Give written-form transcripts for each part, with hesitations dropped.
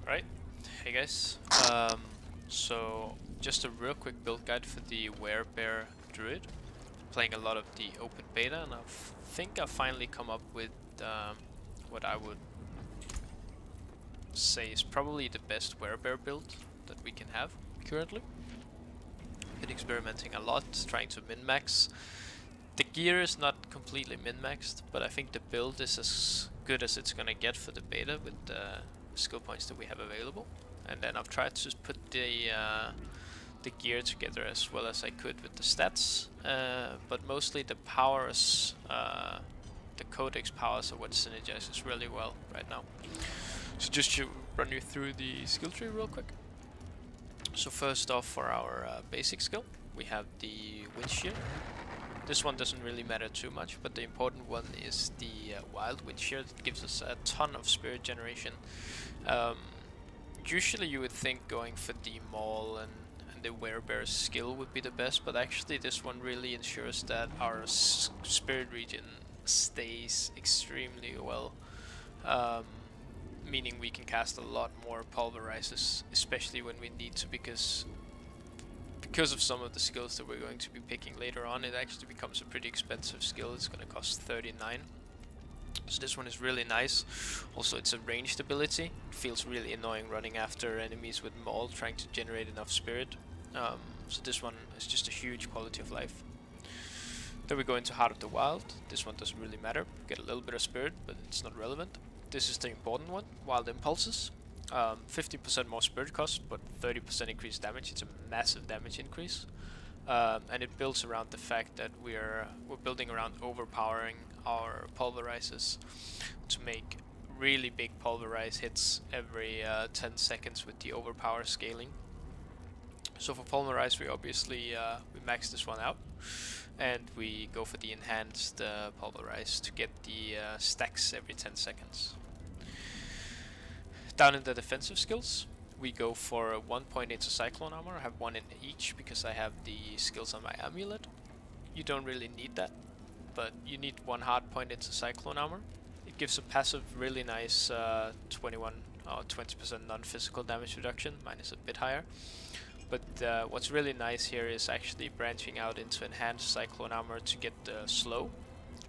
Right, hey guys. So just a real quick build guide for the Werebear druid. Playing a lot of the open beta, and I think I've finally come up with what I would say is probably the best Werebear build that we can have currently. Been experimenting a lot, trying to min-max. The gear is not completely min-maxed, but I think the build is as good as it's gonna get for the beta with the skill points that we have available. And then I've tried to put the gear together as well as I could with the stats, but mostly the powers, the codex powers are what synergizes really well right now. So just to run you through the skill tree real quick. So first off, for our basic skill, we have the wind shear. This one doesn't really matter too much, but the important one is the wild wind shear that gives us a ton of spirit generation. Usually you would think going for the maul and the Werebear skill would be the best, but actually this one really ensures that our spirit region stays extremely well, meaning we can cast a lot more pulverizes, especially when we need to, because of some of the skills that we're going to be picking later on. It actually becomes a pretty expensive skill. It's going to cost 39. So this one is really nice. Also, it's a ranged ability. It feels really annoying running after enemies with maul, trying to generate enough spirit. So this one is just a huge quality of life. Then we go into Heart of the Wild. This one doesn't really matter. Get a little bit of spirit, but it's not relevant. This is the important one, Wild Impulses. 50% more spirit cost, but 30% increased damage. It's a massive damage increase. And it builds around the fact that we're building around overpowering our pulverizes to make really big pulverize hits every 10 seconds with the overpower scaling. So for pulverize, we obviously we max this one out, and we go for the enhanced pulverize to get the stacks every 10 seconds. Down in the defensive skills, we go for 1 point into Cyclone Armor. I have one in each because I have the skills on my amulet. You don't really need that, but you need 1 hard point into Cyclone Armor. It gives a passive really nice 21 or 20% non-physical damage reduction. Mine is a bit higher. But what's really nice here is actually branching out into enhanced Cyclone Armor to get the slow,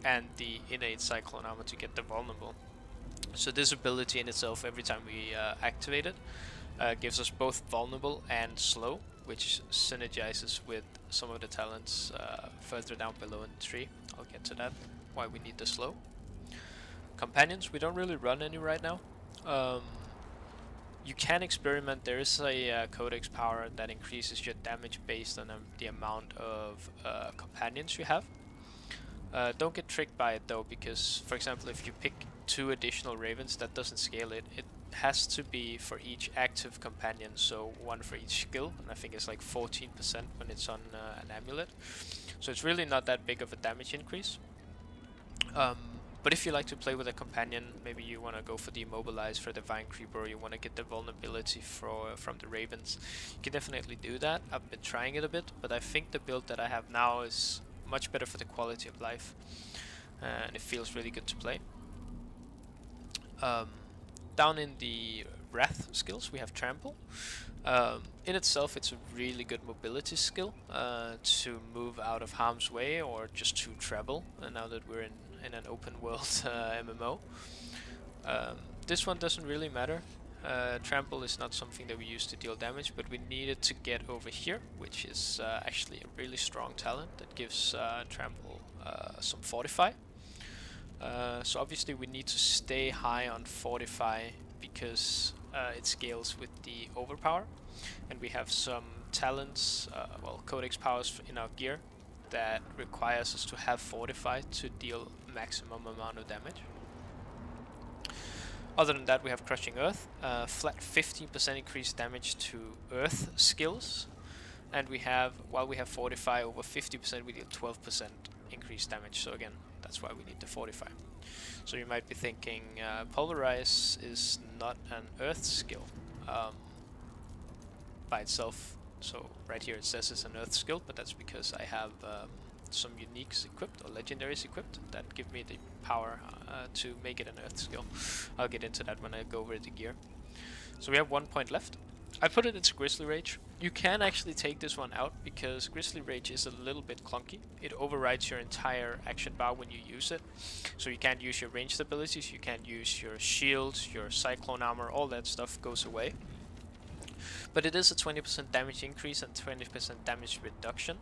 and the innate Cyclone Armor to get the vulnerable. So this ability in itself, every time we activate it, gives us both vulnerable and slow, which synergizes with some of the talents further down below in the tree. I'll get to that, why we need the slow. Companions, we don't really run any right now. You can experiment. There is a codex power that increases your damage based on the amount of companions you have. Don't get tricked by it though, because for example, if you pick 2 additional ravens, that doesn't scale it. It has to be for each active companion, so 1 for each skill, and I think it's like 14% when it's on an amulet. So it's really not that big of a damage increase. But if you like to play with a companion, maybe you want to go for the immobilize for the Vine Creeper, or you want to get the vulnerability from the ravens, you can definitely do that. I've been trying it a bit, but I think the build that I have now is much better for the quality of life, and it feels really good to play. Down in the Wrath skills, we have Trample. In itself, it's a really good mobility skill to move out of harm's way or just to travel, and now that we're in an open world MMO. This one doesn't really matter. Trample is not something that we use to deal damage, but we needed to get over here, which is actually a really strong talent that gives Trample some Fortify. So obviously we need to stay high on Fortify because it scales with the overpower, and we have some talents, well, codex powers in our gear that requires us to have Fortify to deal maximum amount of damage. Other than that, we have Crushing Earth, flat 15% increased damage to Earth skills, and we have, while we have Fortify over 50%, we deal 12% increased damage. So again, that's why we need the Fortify. So you might be thinking, Pulverize is not an Earth skill by itself. So right here it says it's an Earth skill, but that's because I have some uniques equipped or legendaries equipped that give me the power to make it an Earth skill. I'll get into that when I go over the gear. So we have 1 point left. I put it into Grizzly Rage. You can actually take this one out because Grizzly Rage is a little bit clunky. It overrides your entire action bar when you use it. So you can't use your ranged abilities, you can't use your shields, your cyclone armor, all that stuff goes away. But it is a 20% damage increase and 20% damage reduction.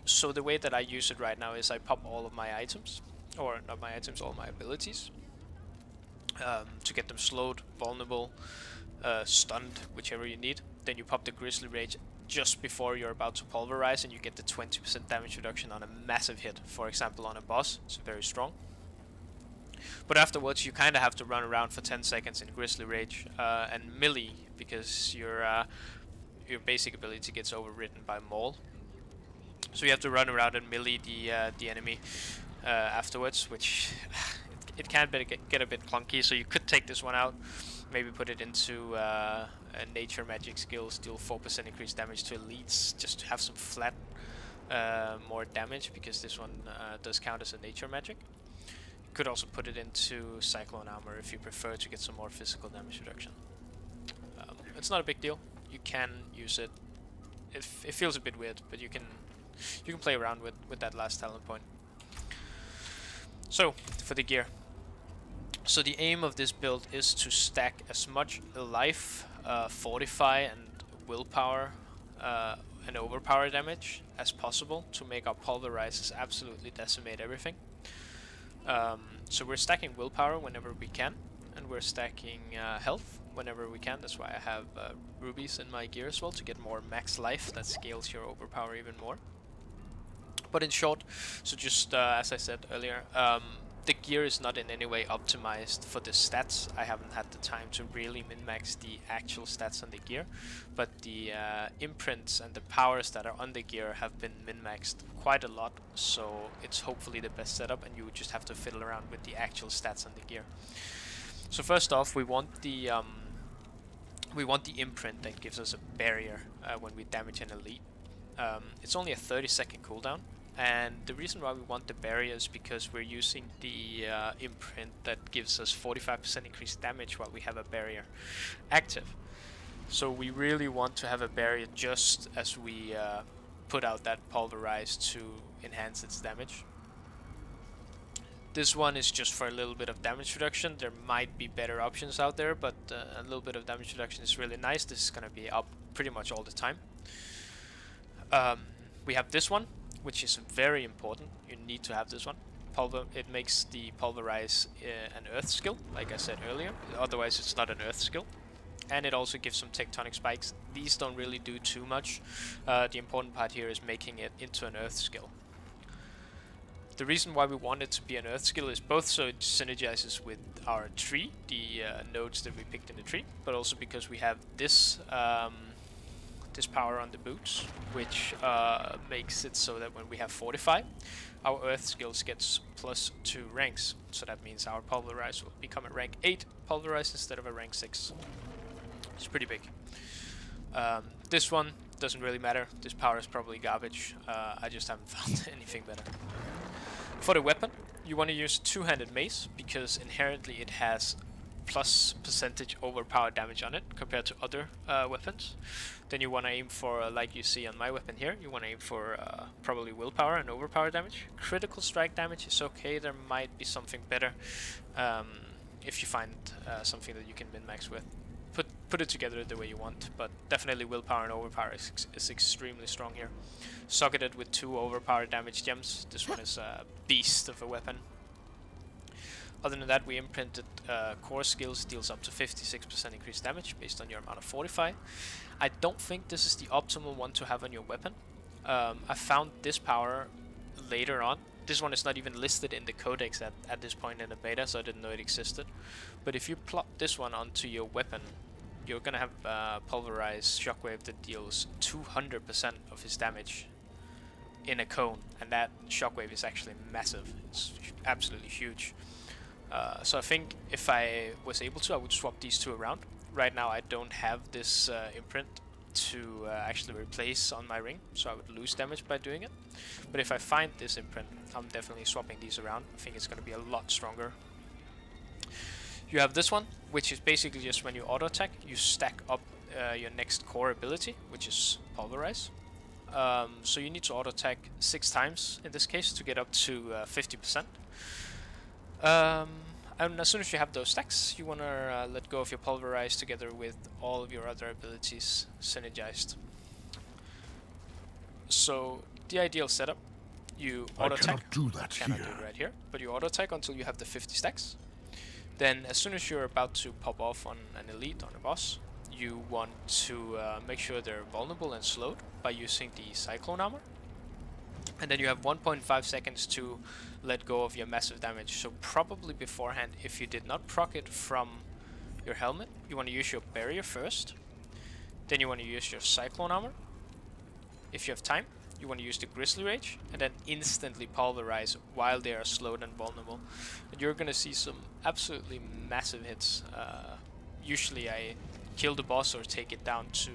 So the way that I use it right now is I pop all of my items, or not my items, all my abilities, to get them slowed, vulnerable, stunned, whichever you need. Then you pop the Grizzly Rage just before you're about to pulverize, and you get the 20% damage reduction on a massive hit. For example, on a boss, it's very strong. But afterwards, you kind of have to run around for 10 seconds in Grizzly Rage and melee, because your basic ability gets overridden by Maul. So you have to run around and melee the enemy afterwards, which it can get a bit clunky. So you could take this one out, maybe put it into a nature magic skills, deal 4% increased damage to elites, just to have some flat more damage, because this one does count as a nature magic. You could also put it into cyclone armor if you prefer to get some more physical damage reduction. It's not a big deal. You can use it. It feels a bit weird, but you can play around with that last talent point. So for the gear. So the aim of this build is to stack as much life, fortify, and willpower and overpower damage as possible to make our pulverizers absolutely decimate everything. So we're stacking willpower whenever we can, and we're stacking health whenever we can. That's why I have rubies in my gear as well, to get more max life that scales your overpower even more. But in short, so just as I said earlier, the gear is not in any way optimized for the stats. I haven't had the time to really min-max the actual stats on the gear, but the imprints and the powers that are on the gear have been min-maxed quite a lot, so it's hopefully the best setup, and you would just have to fiddle around with the actual stats on the gear. So first off, we want the imprint that gives us a barrier when we damage an elite. It's only a 30-second cooldown. And the reason why we want the barrier is because we're using the imprint that gives us 45% increased damage while we have a barrier active. So we really want to have a barrier just as we put out that pulverize to enhance its damage. This one is just for a little bit of damage reduction. There might be better options out there, but a little bit of damage reduction is really nice. This is going to be up pretty much all the time. We have this one, which is very important. You need to have this one. It makes the pulverize an earth skill, like I said earlier. Otherwise it's not an earth skill. And it also gives some tectonic spikes. These don't really do too much. The important part here is making it into an earth skill. The reason why we want it to be an earth skill is both so it synergizes with our tree, the nodes that we picked in the tree, but also because we have this this power on the boots, which makes it so that when we have fortify, our earth skills gets +2 ranks. So that means our pulverize will become a rank 8 pulverize instead of a rank 6. It's pretty big. This one doesn't really matter. This power is probably garbage. I just haven't found anything better. For the weapon, you want to use a two-handed mace because inherently it has +% overpower damage on it compared to other weapons. Then you want to aim for, like you see on my weapon here, you want to aim for probably willpower and overpower damage. Critical strike damage is okay. There might be something better if you find something that you can min-max with. Put it together the way you want, but definitely willpower and overpower is extremely strong here. Socket it with 2 overpower damage gems. This one is a beast of a weapon. Other than that, we imprinted core skills, deals up to 56% increased damage based on your amount of fortify. I don't think this is the optimal one to have on your weapon. I found this power later on. This one is not even listed in the codex at this point in the beta, so I didn't know it existed. But if you plop this one onto your weapon, you're gonna have Pulverize Shockwave that deals 200% of his damage in a cone, and that Shockwave is actually massive. It's absolutely huge. So I think if I was able to, I would swap these two around. Right now I don't have this imprint to actually replace on my ring, so I would lose damage by doing it. But if I find this imprint, I'm definitely swapping these around. I think it's going to be a lot stronger. You have this one, which is basically just when you auto attack, you stack up your next core ability, which is Pulverize. So you need to auto attack 6 times in this case to get up to 50%. And as soon as you have those stacks, you want to let go of your Pulverize together with all of your other abilities synergized. So the ideal setup, you auto attack. I cannot do that Cannot here. do it right here, but you auto attack until you have the 50 stacks. Then as soon as you're about to pop off on an elite, on a boss, you want to make sure they're vulnerable and slowed by using the Cyclone Armor. And then you have 1.5 seconds to let go of your massive damage. So probably beforehand, if you did not proc it from your helmet, you want to use your barrier first. Then you want to use your Cyclone Armor. If you have time, you want to use the Grizzly Rage, and then instantly Pulverize while they are slowed and vulnerable. And you're going to see some absolutely massive hits. Usually I kill the boss or take it down to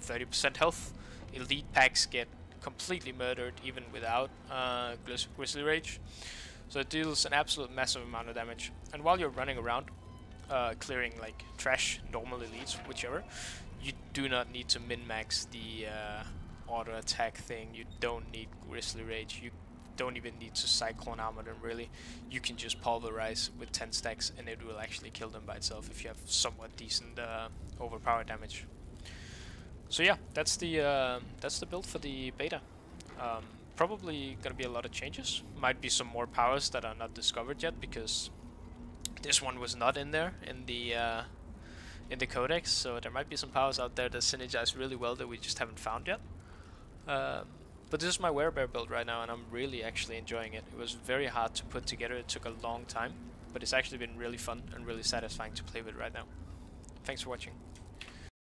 30% health. Elite packs get completely murdered even without Grizzly Rage. So it deals an absolute massive amount of damage. And while you're running around clearing like trash, normal elites, whichever, you do not need to min-max the auto attack thing. You don't need Grizzly Rage. You don't even need to Cyclone Armor them really. You can just Pulverize with 10 stacks and it will actually kill them by itself if you have somewhat decent overpower damage. So yeah, that's the build for the beta. Probably gonna be a lot of changes. Might be some more powers that are not discovered yet because this one was not in there in the codex. So there might be some powers out there that synergize really well that we just haven't found yet. But this is my Werebear build right now, and I'm really actually enjoying it. It was very hard to put together. It took a long time, but it's actually been really fun and really satisfying to play with right now. Thanks for watching.